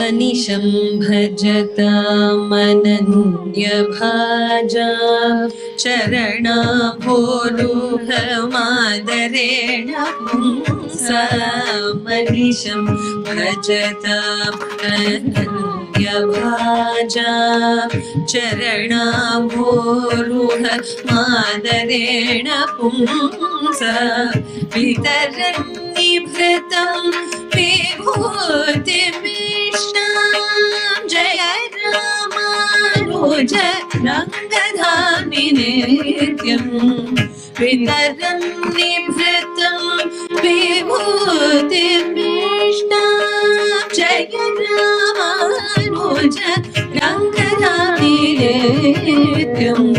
अनिशं भजतामनन्यभाजा चरणाम्भोरुहमादरेण पुंसामनिशं भजतामनन्यभाजा चरणाम्भोरुहमादरेण पुंसा वितरन्निभृतं विभूतिमीष्टां जय रामानुज रङ्गधामि नित्यं वितरन्निभृतं विभूतिमीष्टां जय रामानुज रङ्गधामि नित्यम्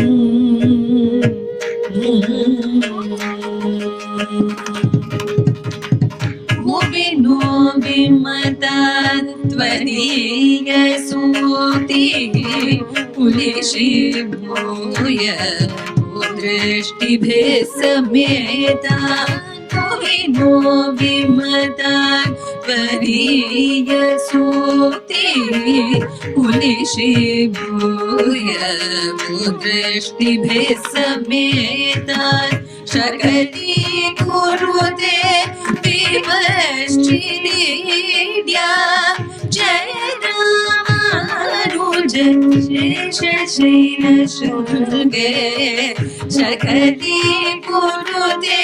त्वदीयसूतिः पुलिशीभूय दृष्टिभिः समेता नो विमता त्वदीयसूतिः पुलिशीभूय दृष्टिभिः समेता शकली कुरुते विपश्चिदीड्या जय रामानुज शेषशैलशृङ्गे शकली कुरुते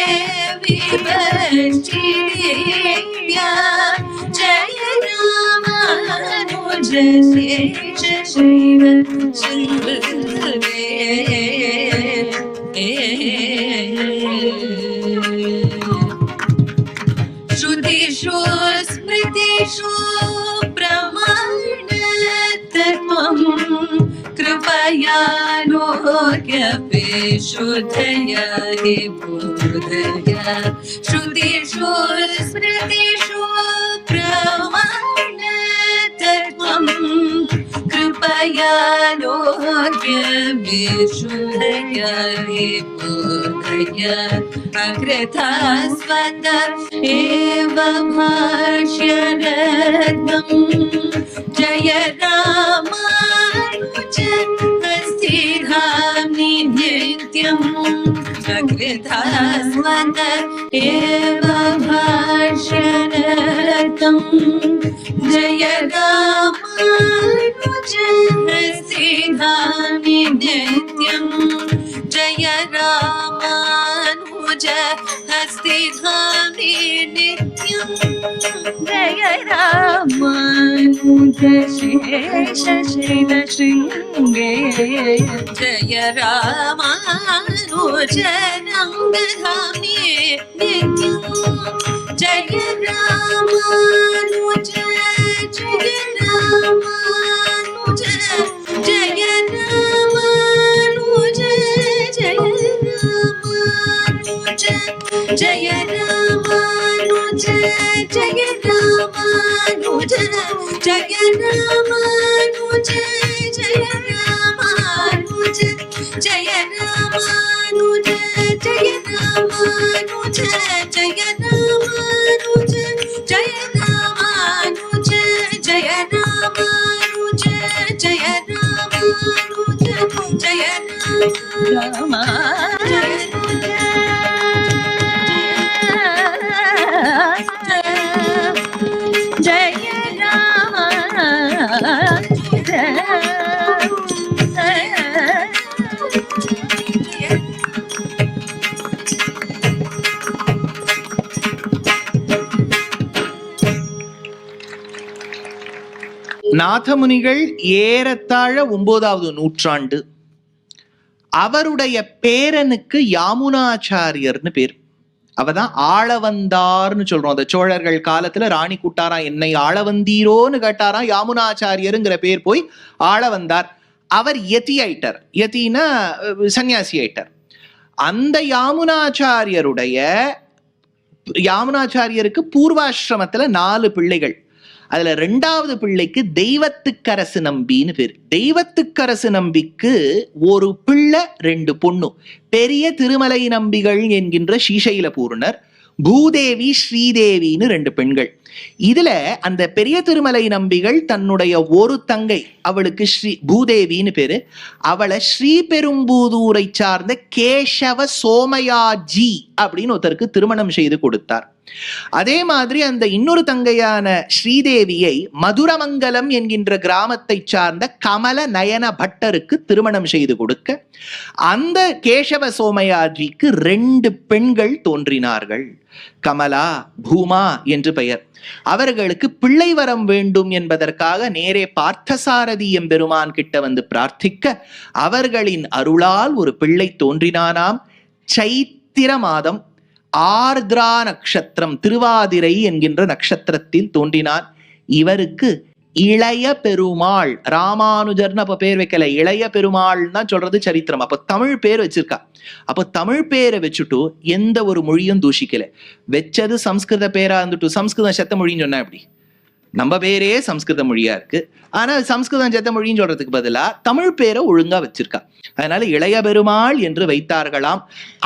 विपश्चिदीड्या जय रामानुज शेषशैलशृङ्गे श्रुतिषु स्मृतिषु प्रमाणतत्त्वं कृपया लोक्यपेशुधया हि बोधया श्रुतिषु स्मृतिषु प्रमाणतत्त्वं कृपया लोक्यपेशुधया हि बोधया अकृता स्वत एव भाष्यरत्नं जय रामानुज हस्तिधाम्नि नित्यम् अकृता स्वत एव भाष्यरत्नं जय रामानुज हस्तिधाम्नि नित्यम् जय रामानुज हस्तिधाम्नि नित्यं जय रामानुज शेषशैलशृङ्गे जय रामानुज रङ्गधामि नित्यं जय रामानुज जय रामानुज जय रामानुज जय रामानुज जय रामानुज जय रामानुज जय रामानुज जय रामानुज जय रामानुज जय रामानुज जय रामानुज जय रामानुज जय रामानुज जय रामानुज जय रामानुज நாதமுனிகள் ஏறத்தாழ 9வது நூற்றாண்டு. அவருடைய பேரனுக்கு யாமுனாச்சாரியர்னு பேர். அவதான் ஆளவந்தார்னு சொல்றோம். அந்த சோழர்கள் காலத்துல ராணி கூட்டாரா என்னை ஆளவந்தீரோன்னு கேட்டாரா, யாமுனாச்சாரியருங்கிற பேர் போய் ஆளவந்தார். அவர் யதி ஆயிட்டார். யதினா சன்னியாசி ஆயிட்டார். அந்த யாமுனாச்சாரியருக்கு பூர்வாசிரமத்துல 4 பிள்ளைகள். அதுல 2வது பிள்ளைக்கு தெய்வத்துக்கரசு நம்பின்னு பேர். தெய்வத்துக்கரசு நம்பிக்கு ஒரு பிள்ளை 2 பொண்ணு. பெரிய திருமலை நம்பிகள் என்கின்ற ஸ்ரீசைல பூர்ணர், பூதேவி ஸ்ரீதேவின்னு 2 பெண்கள். இதுல அந்த பெரிய திருமலை நம்பிகள் தன்னுடைய ஒரு தங்கை, அவளுக்கு பூதேவின்னு பேரு, அவளை ஸ்ரீபெரும்புதூரை சார்ந்த கேசவ சோமயாஜி அப்படின்னு ஒருத்தருக்கு திருமணம் செய்து கொடுத்தார். அதே மாதிரி அந்த இன்னொரு தங்கையான ஸ்ரீதேவியை மதுரமங்கலம் என்கின்ற கிராமத்தை சார்ந்த கமல நயன பட்டருக்கு திருமணம் செய்து கொடுக்க அந்த கேசவ சோமயாஜிக்கு 2 பெண்கள் தோன்றினார்கள். கமலா, பூமா என்று பெயர். அவர்களுக்கு பிள்ளை வரம் வேண்டும் என்பதற்காக நேரே பார்த்தசாரதி எம்பெருமான் கிட்ட வந்து பிரார்த்திக்க அவர்களின் அருளால் ஒரு பிள்ளை தோன்றினானாம். சைத்திர மாதம் ஆர்திரா நட்சத்திரம், திருவாதிரை என்கின்ற நட்சத்திரத்தில் தோன்றினார். இவருக்கு இளைய பெருமாள், ராமானுஜர்னு அப்ப பேர் வைக்கல, இளைய பெருமாள்னா சொல்றது சரித்திரம். அப்ப தமிழ் பேர் வச்சிருக்கா. அப்ப தமிழ் பேரை வச்சுட்டு எந்த ஒரு மொழியும் தூஷிக்கல. வச்சது சம்ஸ்கிருத பேரா இருந்துட்டு சம்ஸ்கிருதம் செத்த மொழின்னு சொன்னா எப்படி? நம்ம பேரே சம்ஸ்கிருத மொழியா இருக்கு, ஆனா சம்ஸ்கிருதம் செத்த மொழின்னு சொல்றதுக்கு பதிலா தமிழ் பேரை ஒழுங்கா வச்சிருக்கா. அதனால இளைய பெருமாள் என்று வைத்தார்களாம்.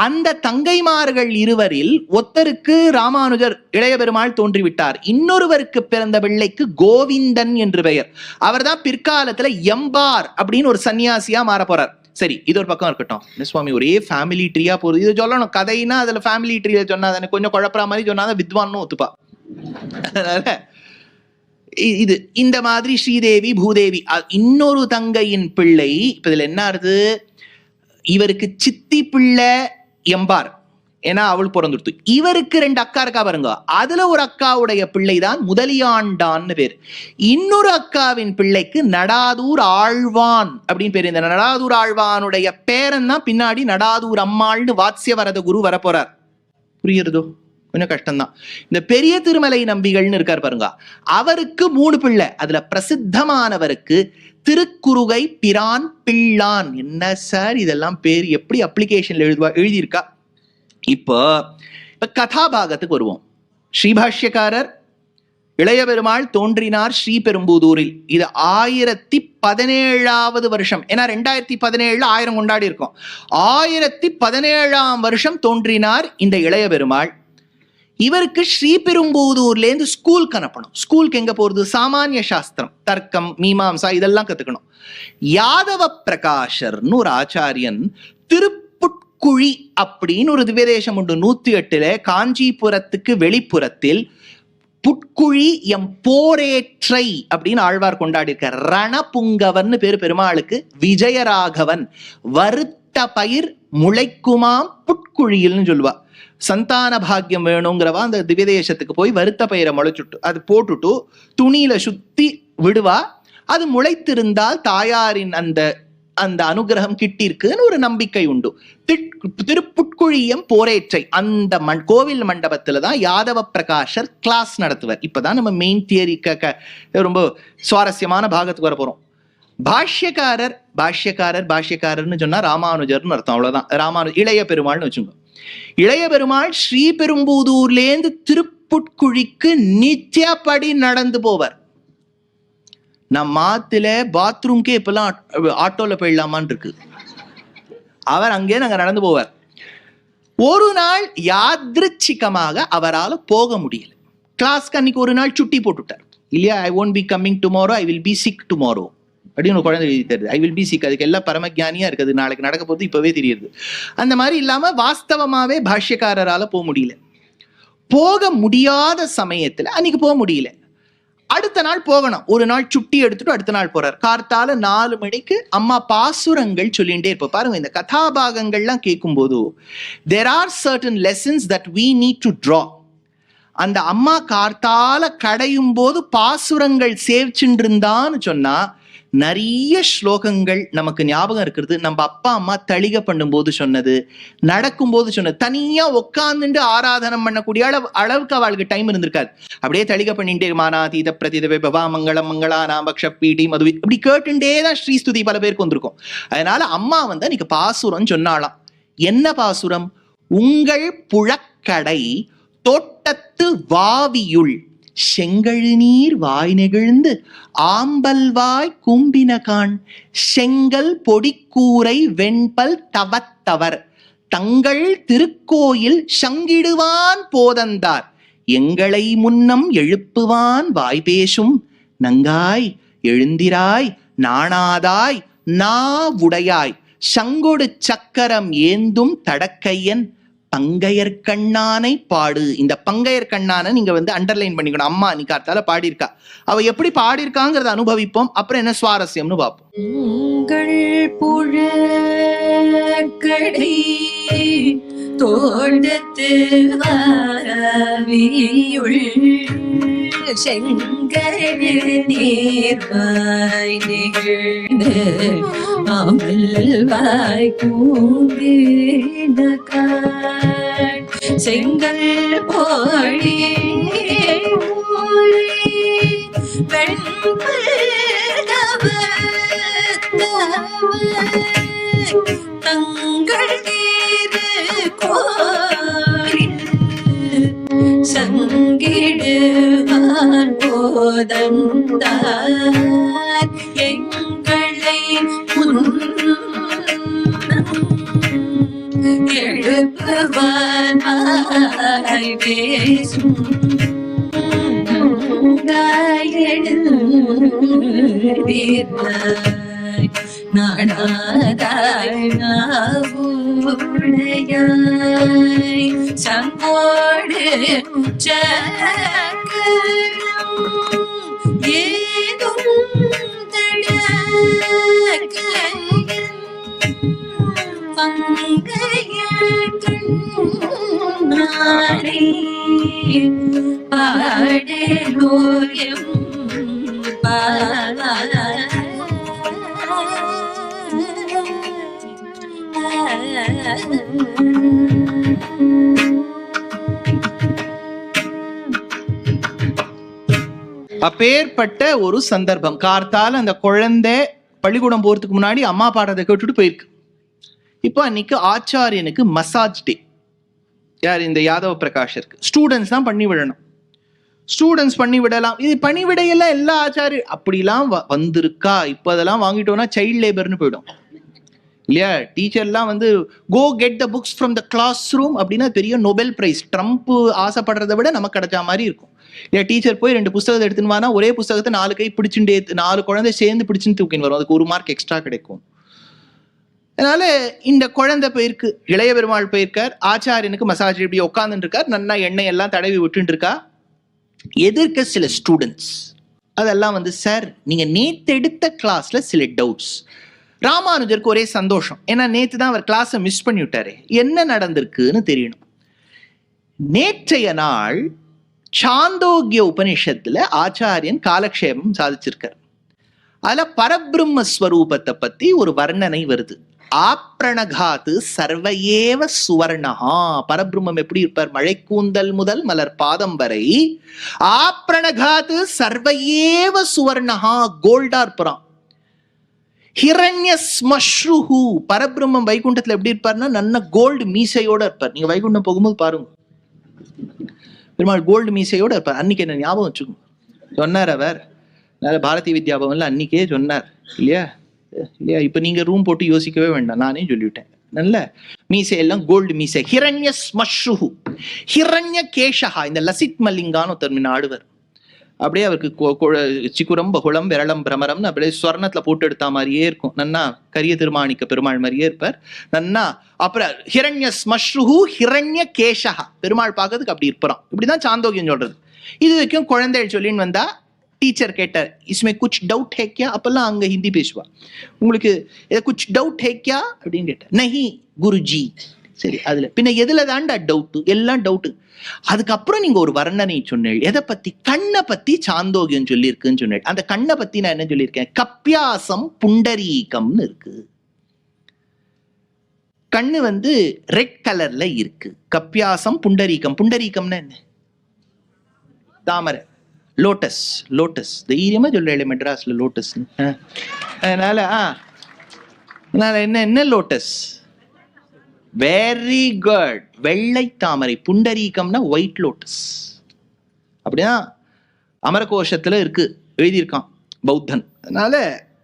அந்த தங்கைமார்கள் இருவரில் ஒருத்தருக்கு ராமானுஜர் இளைய பெருமாள் தோன்றிவிட்டார். இன்னொருவருக்கு பிறந்த பிள்ளைக்கு கோவிந்தன் என்று பெயர். அவர் தான் பிற்காலத்துல எம்பார் அப்படின்னு ஒரு சன்னியாசியா மாற போறார். சரி, இது ஒரு பக்கம் இருக்கட்டும். சுவாமி ஒரே ஃபேமிலி ட்ரீயா போகுது, இது சொல்லணும். கதைன்னா அதுல ஃபேமிலி ட்ரீல சொன்னா கொஞ்சம் குழப்பற மாதிரி சொன்னாதான் வித்வான்னு ஒத்துப்பா. அதனால இது இந்த மாதிரி ஸ்ரீதேவி பூதேவி இன்னொரு தங்கையின் பிள்ளை. இப்ப இதுல என்ன ஆறுது? இவருக்கு சித்தி பிள்ளை எம்பார், ஏன்னா அவள் பிறந்துடுத்து. இவருக்கு 2 அக்கா இருக்கா பாருங்க. அதுல ஒரு அக்காவுடைய பிள்ளைதான் முதலியாண்டான்னு பேர். இன்னொரு அக்காவின் பிள்ளைக்கு நடாதூர் ஆழ்வான் அப்படின்னு பேர். இந்த நடாதூர் ஆழ்வானுடைய பேரன் தான் பின்னாடி நடாதூர் அம்மாள்னு வாத்ஸ்ய வரத குரு வரப்போறார். புரியுறதோ? கொஞ்சம் கஷ்டம்தான். இந்த பெரிய திருமலை நம்பிகள்னு இருக்கார் பாருங்க, அவருக்கு 3 பிள்ளை. அதுல பிரசித்தமானவருக்கு திருக்குறுகை பிரான் பிள்ளான். என்ன சார் இதெல்லாம் பேர் எப்படி அப்ளிகேஷன்ல எழுதியிருக்கா? இப்போ கதாபாகத்துக்கு வருவோம். ஸ்ரீபாஷ்யக்காரர் இளைய பெருமாள் தோன்றினார் ஸ்ரீபெரும்புதூரில். இது 1017வது வருஷம். ஏன்னா 2017 1000 கொண்டாடி இருக்கோம். 1017ஆம் வருஷம் தோன்றினார் இந்த இளைய பெருமாள். இவருக்கு ஸ்ரீபெரும்புதூர்ல இருந்து ஸ்கூலுக்கு அனுப்பணும். ஸ்கூலுக்கு எங்க போறது? சாமானிய சாஸ்திரம், தர்க்கம், மீமாம்சா இதெல்லாம் கத்துக்கணும். யாதவ பிரகாஷர்னு ஒரு ஆச்சாரியன் திருப்புட்குழி அப்படின்னு ஒரு திவ்யதேசம் உண்டு 108 காஞ்சிபுரத்துக்கு வெளிப்புறத்தில். புட்குழி எம் போரேற்றை அப்படின்னு ஆழ்வார் கொண்டாடி இருக்க. ரணபுங்கவன் பேரு பெருமாளுக்கு. விஜயராகவன் வருத்த பயிர் முளைக்குமாம் புட்குழியில்னு சொல்லுவா. சந்தான பாக்கியம் வேணுங்கிறவா அந்த திவ்யதேசத்துக்கு போய் வருத்த பயிரை முளைச்சுட்டு அது போட்டுட்டு துணியில சுத்தி விடுவா. அது முளைத்திருந்தால் தாயாரின் அந்த அந்த அனுகிரகம் கிட்டிருக்குன்னு ஒரு நம்பிக்கை உண்டு. திருப்புட்குழியம் போரேற்றை அந்த கோவில் மண்டபத்துல தான் யாதவ பிரகாஷர் கிளாஸ் நடத்துவர். இப்பதான் நம்ம மெயின் தியரி ரொம்ப சுவாரஸ்யமான பாகத்துக்கு வர போறோம். பாஷ்யக்காரர்னு சொன்னா ராமானுஜர்னு அர்த்தம், அவ்வளவுதான். இளைய பெருமாள்னு வச்சுங்க. இளைய பெருமாள் ஸ்ரீபெரும்புதூர்லேருந்து திருப்புட்குழிக்கு நித்தியப்படி நடந்து போவார். நம்ம மாத்துல பாத்ரூம்கே இப்பெல்லாம் ஆட்டோல போயிடலாமான் இருக்கு. அவர் அங்கே நாங்க நடந்து போவார். ஒரு நாள் யாத்ருச்சிகமாக அவரால் போக முடியல. கிளாஸ்க்கு அன்னைக்கு ஒரு நாள் சுட்டி போட்டுட்டார் இல்லையா? I won't be coming tomorrow, I will be sick tomorrow அப்படின்னு ஒரு குழந்தை எழுதி தருது. I will be sick. அதுக்கு எல்லாம் பரமஜானியா இருக்குது, நாளைக்கு நடக்க போது இப்பவே தெரியுது. அந்த மாதிரி இல்லாம வாஸ்தவமாவே பாஷ்யக்காரரால போக முடியல. போக முடியாத சமயத்துல அன்னைக்கு போக முடியல. அடுத்த நாள் போகணும். ஒரு நாள் சுட்டி எடுத்துட்டு அடுத்த நாள் போறார். கார்த்தால 4 மணிக்கு அம்மா பாசுரங்கள் சொல்லிகிட்டே இருப்போம். பாருங்க, இந்த கதாபாகங்கள்லாம் கேட்கும் போது there are certain lessons that we need to draw. அந்த அம்மா கார்த்தால கடையும் போது பாசுரங்கள் சேவிச்சுட்டு இருந்தான்னு சொன்னா நிறைய ஸ்லோகங்கள் நமக்கு ஞாபகம் இருக்கிறது. நம்ம அப்பா அம்மா தளிகை பண்ணும்போது சொன்னது, நடக்கும்போது சொன்னது. தனியா உட்கார்ந்துட்டு ஆராதனம் பண்ணக்கூடிய அளவுக்கு அவளுக்கு டைம் இருந்திருக்காது. அப்படியே தளிகை பண்ணிட்டே மானாதீத பிரதித வைபவா மங்களம் மங்களா நாபக்ஷ பீடி மதுவி இப்படி கேட்டுட்டே தான் ஸ்ரீஸ்துதி பல பேருக்கு வந்திருக்கும். அதனால அம்மா வந்து அன்னைக்கு பாசுரம் சொன்னாலாம். என்ன பாசுரம்? உங்கள் புழக்கடை தோட்டத்து வாவியுள் செங்கழு நீர் வாய் நெகிழ்ந்து ஆம்பல்வாய் கும்பினகான் செங்கல் பொடிக்கூரை வெண்பல் தவத்தவர் தங்கள் திருக்கோயில் சங்கிடுவான் போதந்தார் எங்களை முன்னம் எழுப்புவான் வாய்பேசும் நங்காய் எழுந்திராய் நாணாதாய் நா உடையாய் சங்கொடு சக்கரம் ஏந்தும் தடக்கையன் பங்கையர் கண்ணானை பாடு. இந்த பங்கையர் கண்ணானை நீங்க அண்டர்லைன் பண்ணிக்கணும். அம்மா நீ காத்தால பாடியிருக்கா, அவ எப்படி பாடியிருக்காங்கிறத அனுபவிப்போம். அப்புறம் என்ன சுவாரஸ்யம்னு பார்ப்போம். தோட்டத்து வாரவியுள் செங்கரு நீர்வாய் நிகழ்ந்து அமல்வாய் கூடினகான் செங்கல் போழி தங்கள் சங்கிடுவான் போதந்தார் எங்களை எழுப்புவான் பேசும் நாடாதாய் நாவுடையாய் சங்கோடு சக்கரம் ஏதும் தடக்கையன் பங்கைய கண்ணானை பாடலோயம் அப்பேற்பட்ட ஒரு சந்தர்ப்பம். கார்த்தால அந்த குழந்தை பள்ளிக்கூடம் போறதுக்கு முன்னாடி அம்மா பாடுறதை கேட்டுட்டு போயிருக்கு. இப்போ அன்னைக்கு ஆச்சாரியனுக்கு மசாஜ் டே. யார்? இந்த யாதவ பிரகாஷருக்கு. ஸ்டூடெண்ட்ஸ் தான் பண்ணி விடணும். ஸ்டூடெண்ட்ஸ் பண்ணி விடலாம். இது பண்ணி விடையெல்லாம் எல்லா ஆச்சாரிய அப்படிலாம் வந்திருக்கா? இப்போ அதெல்லாம் வாங்கிட்டோம்னா சைல்ட் லேபர்னு போயிடும் இல்லையா? டீச்சர்லாம் go get the books from the class room அப்படின்னா பெரிய நோபல் பிரைஸ். ட்ரம்ப் ஆசைப்படுறதை விட நமக்கு கிடைச்ச மாதிரி இருக்கும். இல்லையா? டீச்சர் போய் 2 புத்தகத்தை எடுத்துன்னு வானா ஒரே புத்தகத்தை 4 கை பிடிச்சுட்டே 4 குழந்தை சேர்ந்து பிடிச்சுன்னு தூக்கின்னு வரும். அதுக்கு 1 மார்க் எக்ஸ்ட்ரா கிடைக்கும். அதனால இந்த குழந்தை போயிருக்கு, இளைய பெருமாள் போயிருக்கார். ஆச்சாரியனுக்கு மசாஜ் இப்படி உட்காந்துட்டு இருக்கார். நல்லா எண்ணெய் எல்லாம் தடவி விட்டுட்டு இருக்கா. எதிர்க்க சில ஸ்டூடெண்ட்ஸ் அதெல்லாம் சார் நீங்க நேத்து எடுத்த கிளாஸ்ல சில டவுட்ஸ். ராமானுஜருக்கு ஒரே சந்தோஷம். ஏன்னா நேத்து தான் அவர் கிளாஸை மிஸ் பண்ணி விட்டாரு. என்ன நடந்திருக்குன்னு தெரியணும். நேற்றைய நாள் சாந்தோக்கிய உபனிஷத்துல ஆச்சாரியன் காலக்ஷேபம் சாதிச்சிருக்கார். அதுல பரபிரம்ம ஸ்வரூபத்தை பத்தி ஒரு வர்ணனை வருது. ஆப்ரணகாத்து சர்வயேவ சுவர்ணஹா. பரபிரம்மம் எப்படி இருப்பார்? மழை கூந்தல் முதல் மலர் பாதம் வரை ஆப்ரணகாத்து சர்வயேவ சுவர்ணஹா, கோல்டா இருப்பான். ஹிரண்ய ஸ்மஸ்ருஹு. பரபிரம்மம் வைகுண்டத்துல எப்படி இருப்பார்னா நல்ல கோல்டு மீசையோட இருப்பார். நீங்க வைகுண்டம் போகும்போது பாருங்க, பெருமாள் கோல்டு மீசையோட இருப்பார். அன்னைக்கு என்ன ஞாபகம் வச்சுக்கோங்க. சொன்னார் அவர் பாரதிய வித்யா பவன்ல அன்னைக்கே சொன்னார் இல்லையா? இல்லையா? இப்ப நீங்க ரூம் போட்டு யோசிக்கவே வேண்டாம், நானே சொல்லிவிட்டேன். நல்ல மீசை எல்லாம் கோல்டு மீசை. ஹிரண்ய ஸ்மஸ்ருஹு ஹிரண்ய கேஷஹா. இந்த லசித் மல்லிங்கான்னு ஒருத்தர் ஆடுவர். அப்படியே அவருக்கு சிக்குரம் பகுளம் விரளம் பிரமரம்னு அப்படியே ஸ்வர்ணத்துல போட்டு எடுத்த மாதிரியே இருக்கும். நன்னா கரிய திருமாணிக்க பெருமாள் மாதிரியே இருப்பார். நன்னா அப்புறம் ஹிரண்ய ஸ்மஸ்ருஹு ஹிரண்ய கேஷஹா. பெருமாள் பார்க்கறதுக்கு அப்படி இருப்பான். இப்படிதான் சாந்தோக்கியம் சொல்றது. இது வரைக்கும் குழந்தைகள் சொல்லின்னு வந்தா டீச்சர் கேட்டார், இஸ்மே குச் டவுட் ஹே கியா? அப்பெல்லாம் அங்க ஹிந்தி பேசுவா. உங்களுக்கு குச் டவுட் ஹே கியா அப்படின்னு கேட்டார். நஹி குருஜி. சரி, அதுல பின்ன எதுல தாண்டா டவுட்? எல்லாம் டவுட்டு. அதுக்கப்புறம் நீங்க ஒரு வர்ணனை சொன்னேள். எதை பத்தி? கண்ணை பத்தி சாந்தோக்கியம் சொல்லியிருக்குன்னு சொன்னேள். அந்த கண்ணை பத்தி நான் என்ன சொல்லியிருக்கேன்? கப்பியாசம் புண்டரீகம்னு இருக்கு. கண்ணு ரெட் கலர்ல இருக்கு. கப்பியாசம் புண்டரீகம். புண்டரீகம்னா என்ன? தாமரை, லோட்டஸ். லோட்டஸ் தைரியமா சொல்ல மெட்ராஸ்ல லோட்டஸ். அதனால என்ன லோட்டஸ்? Very good. வெள்ளை தாமரை. புண்டரீகம்னா ஒயிட் லோட்டஸ். அப்படின்னா அமரகோஷத்துல இருக்கு, எழுதியிருக்கான் பௌத்தன். அதனால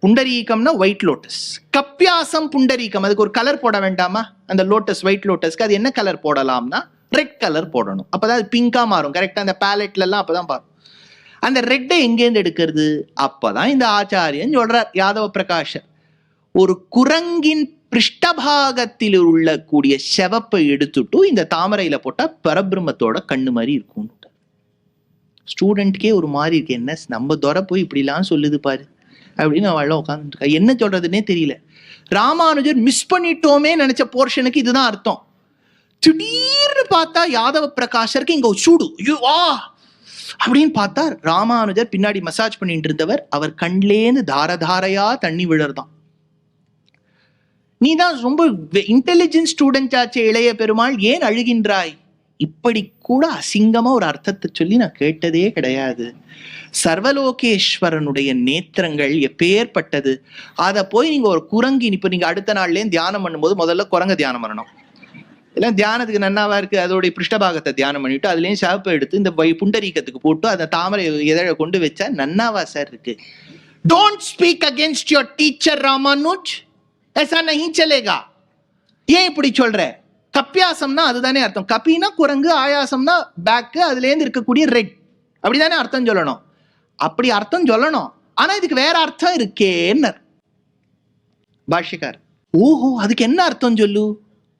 புண்டரீகம்னா ஒயிட் லோட்டஸ், கப்பியாசம் புண்டரீகம். அதுக்கு ஒரு கலர் போட வேண்டாமா? அந்த லோட்டஸ், ஒயிட் லோட்டஸ்க்கு அது என்ன கலர் போடலாம்னா ரெட் கலர் போடணும். அப்பதான் அது பிங்கா மாறும். கரெக்டா அந்த பேலட்ல எல்லாம் அப்பதான் பாரும். அந்த ரெட்டை எங்கேருந்து எடுக்கிறது? அப்பதான் இந்த ஆச்சாரியன் சொல்றார் யாதவ பிரகாஷர், ஒரு குரங்கின் பிருஷ்டபாகத்தில் உள்ள கூடிய செவப்பை எடுத்துட்டு இந்த தாமரையில போட்டா பரபிரம்மத்தோட கண்ணு மாதிரி இருக்கும். ஸ்டூடெண்ட்கே ஒரு மாதிரி இருக்கு, என்ன நம்ம துறை போய் இப்படிலாம் சொல்லுது பாரு அப்படின்னு அவள் உட்காந்துருக்கா. என்ன சொல்றதுன்னே தெரியல. ராமானுஜர் மிஸ் பண்ணிட்டோமே நினைச்ச போர்ஷனுக்கு இதுதான் அர்த்தம். திடீர்னு பார்த்தா யாதவ பிரகாஷருக்கு இங்க சூடு அப்படின்னு பார்த்தா ராமானுஜர் பின்னாடி மசாஜ் பண்ணிட்டு இருந்தவர், அவர் கண்லேந்து தாரதாரையா தண்ணி விழறதான். நீதான் ரொம்ப இன்டெலிஜென்ட் ஸ்டூடெண்ட் ஆச்சே இளைய பெருமாள், ஏன் அழுகின்றாய்? இப்படி கூட அசிங்கமா ஒரு அர்த்தத்தை சொல்லி நான் கேட்டதே கிடையாது. சர்வலோகேஸ்வரனுடைய நேத்திரங்கள் எப்பேற்பட்டது. அதை போய் நீங்க ஒரு குரங்கின், இப்ப நீங்க அடுத்த நாள்லேயும் தியானம் பண்ணும்போது முதல்ல குரங்க தியானம் பண்ணணும். எல்லாம் தியானத்துக்கு நன்னாவா இருக்கு, அதோடைய பிருஷ்டபாகத்தை தியானம் பண்ணிட்டு அதுலயும் சிவப்பை எடுத்து இந்த புண்டரீகத்துக்கு போட்டு அந்த தாமரை எதழ கொண்டு வச்சா நன்னாவா சார் இருக்கு? Don't speak against your teacher Ramanuj, ऐसा नहीं चलेगा. ஏன் இப்படி சொல்ற? கப்பியாசம்னா அதுதானே அர்த்தம். கப்பினா குரங்கு, ஆயாசம்னா பேக்கு, அதுல இருந்து இருக்கக்கூடிய ரெட், அப்படிதானே அர்த்தம் சொல்லணும். அப்படி அர்த்தம் சொல்லணும். ஆனா இதுக்கு வேற அர்த்தம் இருக்கேன்னு பாஷ்யக்கார். ஓஹோ, அதுக்கு என்ன அர்த்தம் சொல்லு?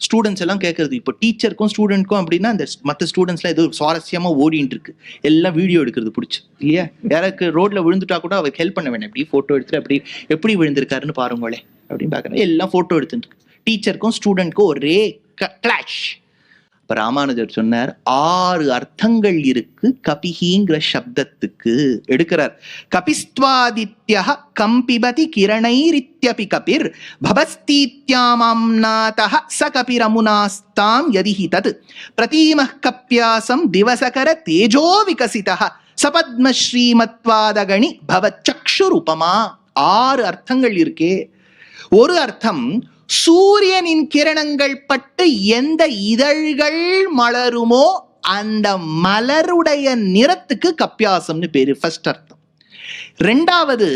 ஸ்டூடெண்ட்ஸ் எல்லாம் கேட்கறது. இப்போ டீச்சருக்கும் ஸ்டூடெண்ட்க்கும் அப்படின்னா அந்த மற்ற ஸ்டூடெண்ட்ஸ்லாம் ஏதோ சுவாரஸ்யமா ஓடிட்டு இருக்கு, எல்லாம் வீடியோ எடுக்கிறது பிடிச்சி இல்லையா? யாருக்கு ரோட்ல விழுந்துட்டா கூட அவருக்கு ஹெல்ப் பண்ண வேணும். எப்படி போட்டோ எடுத்துட்டு அப்படி எப்படி விழுந்திருக்காருன்னு பாருங்களே அப்படின்னு பாக்குறேன். எல்லாம் போட்டோ எடுத்துட்டு டீச்சருக்கும் ஸ்டூடெண்ட்க்கும் ஒரே கிளாஷ். இப்ப ராமானுஜர் சொன்னார் 6 அர்த்தங்கள் இருக்கு கபிஹிங்கிற சப்தத்துக்கு. எடுக்கிறார். கபிஸ்துவாதித்ய கம்பிபதி கிரணைரித்யபி கபிர் பவஸ்தீத்யாமாம்நாதஹ ச கபிரமுனாஸ்தாம் யதிஹி தத் பிரதீமஹ் கப்யாசம் திவசகர தேஜோ விகசிதஹ சபத்ம ஸ்ரீமத்வாதகணி பவச்சக்ஷுருபமா. 6 அர்த்தங்கள் இருக்கே. ஒரு அர்த்தம், சூரியனின் கிரணங்கள் பட்டு எந்த இதழ்கள் மலருமோ அந்த மலருடைய நிறத்துக்கு கப்பியாசம்னு பேரு, ஃபர்ஸ்ட் அர்த்தம். ரெண்டாவது,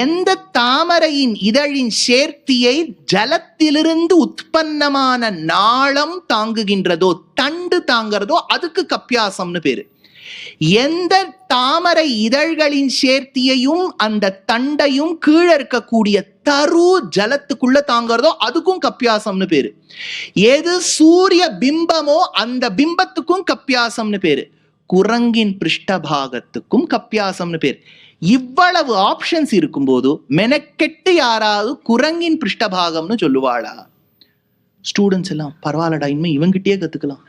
எந்த தாமரையின் இதழின் சேர்த்தியை ஜலத்திலிருந்து உற்பத்தமான நாளம் தாங்குகின்றதோ, தண்டு தாங்கிறதோ அதுக்கு கப்பியாசம்னு பேரு. எந்த தாமரை இதழ்களின் சேர்த்தியையும் அந்த தண்டையும் கீழே இருக்கக்கூடிய தரு ஜலத்துக்குள்ள தாங்கிறதோ அதுக்கும் கப்பியாசம்னு பேரு. எது சூரிய பிம்பமோ அந்த பிம்பத்துக்கும் கப்பியாசம்னு பேரு. குரங்கின் பிருஷ்டபாகத்துக்கும் கப்பியாசம்னு பேரு. இவ்வளவு ஆப்ஷன்ஸ் இருக்கும்போது மெனக்கெட்டு யாராவது குரங்கின் பிருஷ்டபாகம்னு சொல்லுவாளா? ஸ்டூடெண்ட்ஸ் எல்லாம் பரவாயில்லடா, இனிமே இவங்கிட்டே கத்துக்கலாம்,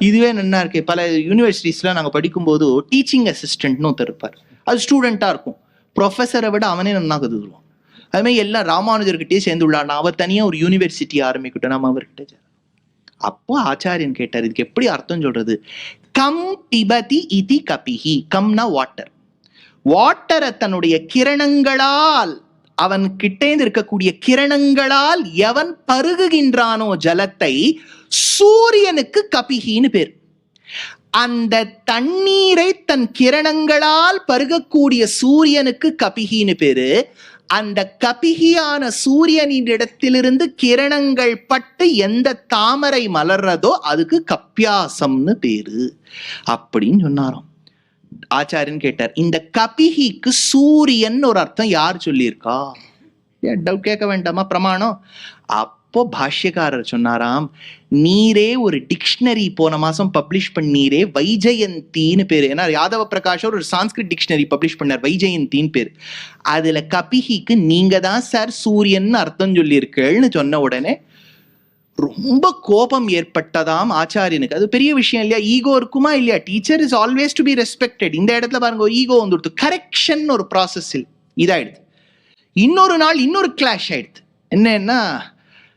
இதுவே நல்லா இருக்கே. பல யூனிவர்சிட்டிஸ்ல நாங்க படிக்கும்போது டீச்சிங் அசிஸ்டன்ட்னு ஒருத்தர் இருப்பார். அது ஸ்டூடெண்டா இருக்கும், ப்ரொஃபஸரை விட அவனே நல்லா கத்துக்குவான். அது மாதிரி எல்லாம் ராமானுஜர்கிட்டயே சேர்ந்து உள்ளார். அவர் தனியா ஒரு யூனிவர்சிட்டி ஆரம்பிக்கிட்டோம், நம்ம அவர்கிட்ட. அப்போ ஆச்சாரியன் கேட்டார், இதுக்கு எப்படி அர்த்தம் சொல்றது? கம் பிபதி இதி கபிஹி. கம்னா வாட்டர். வாட்டரை தன்னுடைய கிரணங்களால், அவன் கிட்டேந்து இருக்கக்கூடிய கிரணங்களால் எவன் பருகுகின்றானோ ஜலத்தை, சூரியனுக்கு கபிஹின்னு பேர். அந்த தண்ணீரை தன் கிரணங்களால் பருகக்கூடிய சூரியனுக்கு கபிஹின்னு பேரு. அந்த கபிகியான சூரியனின் இடத்திலிருந்து கிரணங்கள் பட்டு எந்த தாமரை மலர்றதோ அதுக்கு கப்பியாசம்னு பேரு அப்படின்னு சொன்னாராம். ஆச்சாரியன் கேட்டார், இந்த கபிஹிக்கு சூரியன் ஒரு அர்த்தம் யார் சொல்லியிருக்கா? டவுட் கேட்க வேண்டாமா? பிரமாணம். அப்போ பாஷ்யக்காரர் சொன்னாராம், நீரே ஒரு டிக்ஷனரி போன மாசம் பப்ளிஷ் பண்ணீரே, வைஜெயந்தின்னு பேரு. ஏன்னா யாதவ பிரகாஷ் ஒரு சான்ஸ்கிரிட் டிக்ஷனரி பப்ளிஷ் பண்ணார், வைஜெயந்தின்னு பேரு. அதுல கபிஹிக்கு நீங்க தான் சார் சூரியன் அர்த்தம் சொல்லியிருக்கேன்னு சொன்ன உடனே ரொம்ப கோபம் ஏற்பட்டதாம் ஆச்சாரியனுக்கு. அது பெரிய விஷயம் இல்லையா? ஈகோ இருக்குமா இல்லையா? Teacher is always to be respected. இந்த இடத்துல பாருங்க, ஈகோ வந்துடுது. கரெக்ஷன் ஒரு ப்ராசஸில் இதாயிடுது. இன்னொரு நாள் இன்னொரு கிளாஷ் ஆயிடுது. என்னன்னா,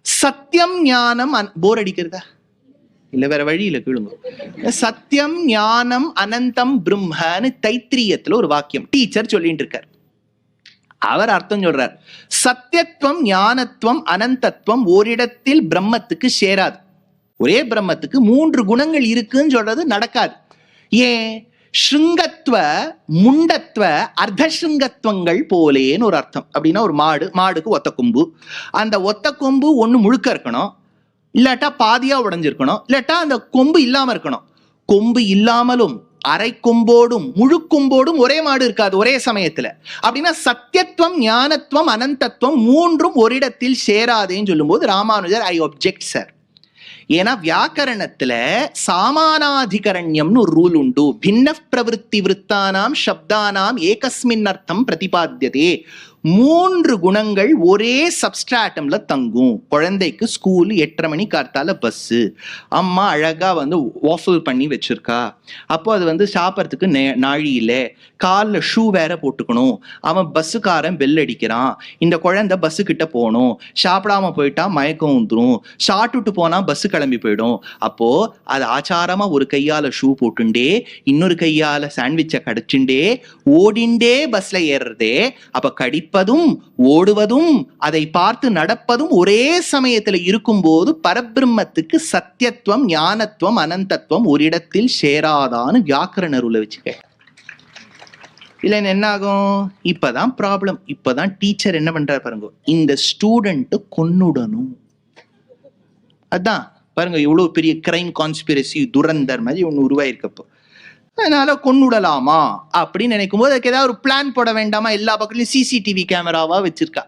சத்தியம் ஞானம் போர் அடிக்கிறதா இல்ல, வேற வழி இல்ல, கேளுங்க. சத்தியம் ஞானம் அனந்தம் பிரம்மன்னு தைத்திரியத்துல ஒரு வாக்கியம் டீச்சர் சொல்லிட்டு இருக்கார். அவர் அர்த்தம் சொல்றார், சத்தியத்துவம் ஞானத்துவம் அனந்தத்துவம் ஓரிடத்தில் பிரம்மத்துக்கு சேராது. ஒரே பிரம்மத்துக்கு 3 குணங்கள் இருக்குன்னு சொல்றது நடக்காது. ஏன்? ஸ்ருங்கத்வ முண்டத்வ அர்த்தஸ்ருங்கத்வங்கள் போலேன்னு ஒரு அர்த்தம். அப்படின்னா ஒரு மாடுக்கு ஒத்த கொம்பு, அந்த ஒத்த கொம்பு ஒண்ணு முழுக்க இருக்கணும், இல்லாட்டா பாதியா உடைஞ்சிருக்கணும், இல்லாட்டா அந்த கொம்பு இல்லாம இருக்கணும். கொம்பு இல்லாமலும் அரை கொம்போடும் முழு கொம்போடும் ஒரே மாடு இருக்காது ஒரே சமயத்துல. அப்படின்னா சத்தியத்துவம், ஞானத்துவம், அனந்தத்துவம் மூன்றும் ஒரு இடத்தில் சேராதேன்னு சொல்லும்போது ராமானுஜர் ஐ ஒப்ஜெக்ட் சார். ஏன்னா வியாக்கரணத்துல சாமானாதிகரண்யம்னு ஒரு ரூல் உண்டு. பின்ன பிரவருத்தி விருத்தானாம் சப்தானாம் ஏகஸ்மின் அர்த்தம் பிரதிபாத்தியதே. 3 குணங்கள் ஒரே சப்ஸ்ட்ராட்டம்ல தங்கும். குழந்தைக்கு ஸ்கூல் 8:30 மணி கார்த்தால பஸ்ஸு, அம்மா அழகா வாஃபிள் பண்ணி வச்சிருக்கா, அப்போ அது சாப்பிட்றதுக்கு நாழி இல்லை, காலில் ஷூ வேற போட்டுக்கணும், அவன் பஸ்ஸுக்காரன் பெல் அடிக்கிறான், இந்த குழந்தை பஸ்ஸு கிட்ட போகணும், சாப்பிடாம போயிட்டா மயக்கம் வந்துடும், சாப்பிட்டுட்டு போனா பஸ்ஸு கிளம்பி போயிடும். அப்போ அது ஆச்சாரமா ஒரு கையால ஷூ போட்டுண்டே இன்னொரு கையால சாண்ட்விச்சை கடிச்சுண்டே ஓடிண்டே பஸ்ல ஏறுறதே. அப்ப கடிப்பதும் ஓடுவதும் அதை பார்த்து நடப்பதும் ஒரே சமயத்துல இருக்கும்போது பரபிரம்மத்துக்கு சத்தியத்துவம், ஞானத்துவம், அனந்தத்துவம் ஒரு இடத்தில் சேராதான்னு வியாக்கரணருல வச்சுக்க. இல்ல என்ன ஆகும்? இப்பதான் ப்ராப்ளம். இப்பதான் டீச்சர் என்ன பண்றாரு பாருங்க, இந்த ஸ்டூடெண்ட் கொன்னுடணும். அதான் பாருங்க இவ்வளவு பெரிய கிரைம் கான்ஸ்பிரசி துரந்தர் மாதிரி ஒண்ணு உருவாயிருக்கப்போ, அதனால கொன்னுடலாமா அப்படின்னு நினைக்கும் போது அதுக்கு ஏதாவது ஒரு பிளான் போட வேண்டாமா? எல்லா பக்கத்துலயும் சிசிடிவி கேமராவா வச்சிருக்கா.